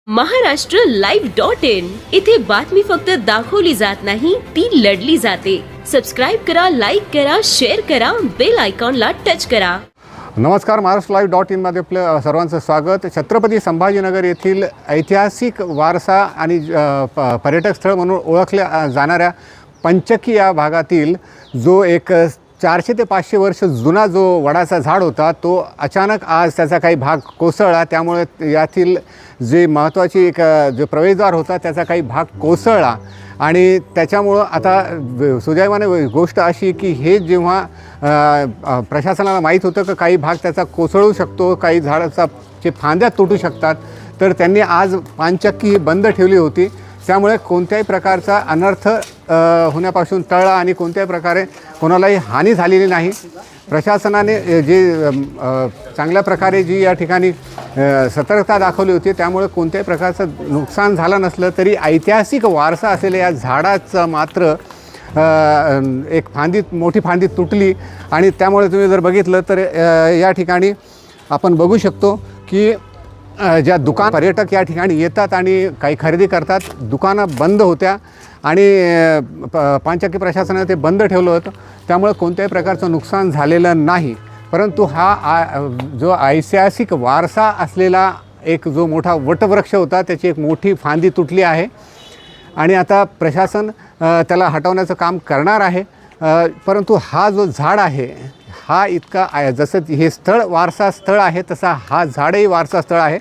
महाराष्ट्रलाईव्ह.in इथे बातमी फक्त दाखवली जात नाही, ती लढली जाते। सबस्क्राइब करा, लाईक करा, शेअर करा, बेल आयकॉनला टच करा। नमस्कार, महाराष्ट्रलाईव्ह.in मध्ये आपलं सर्वांचं स्वागत। छत्रपती संभाजीनगर येथील ऐतिहासिक वारसा आणि पर्यटक स्थळ म्हणून ओळखल्या जाणाऱ्या पंचकी या भागातील जो एक 400 ते 500 वर्ष जुना जो वडाचा झाड होता, तो अचानक आज त्याचा काही भाग कोसळला। त्यामुळे यातील जे महत्त्वाची एक जो प्रवेशद्वार होता त्याचा काही भाग कोसळला आणि त्याच्यामुळं आता सुदैवाने गोष्ट अशी की हे जेव्हा प्रशासनाला माहीत होतं की काही भाग त्याचा कोसळू शकतो, काही झाडाचा चे फांद्या तुटू शकतात, तर त्यांनी आज पानचक्की बंद ठेवली होती। त्यामुळे कोणत्याही प्रकारचा अनर्थ होण्यापासून टळला आणि कोणत्याही प्रकारे कोणालाही हानी झालेली नाही। प्रशासनाने जे चांगल्या प्रकारे जी या ठिकाणी सतर्कता दाखवली होती, त्यामुळे कोणत्याही प्रकारचं नुकसान झालं नसलं तरी ऐतिहासिक वारसा असलेल्या या झाडाचं मात्र एक मोठी फांदी तुटली आणि त्यामुळे तुम्ही जर बघितलं तर या ठिकाणी आपण बघू शकतो की ज्या पर्यटक या ठिकाणी येतात आणि काही खरेदी करतात, दुकानं बंद होत्या आणि पानचक्की प्रशासनाने ते बंद ठेवलं होतं। त्यामुळे कोणत्याही प्रकारचं नुकसान झालेलं नाही, परंतु हा जो ऐतिहासिक वारसा असलेला एक जो मोठा वटवृक्ष होता त्याची एक मोठी फांदी तुटली आहे आणि आता प्रशासन त्याला हटवण्याचं काम करणार आहे। परंतु हा जो झाड आहे हा इतका जसं हे स्थळ वारसा स्थळ आहे तसा हा झाडही वारसा स्थळ आहे।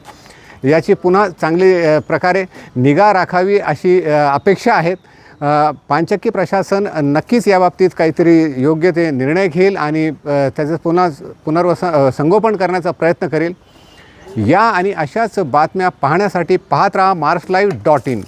याची पुन्हा चांगली प्रकारे निगा राखावी अशी अपेक्षा आहेत। पानचक्की प्रशासन नक्कीच याबाबतीत काहीतरी योग्य ते निर्णय घेईल आणि त्याचं संगोपन करण्याचा प्रयत्न करेल। या आणि अशाच बातम्या पाहण्यासाठी पाहत राहा महाराष्ट्रलाईव्ह.in।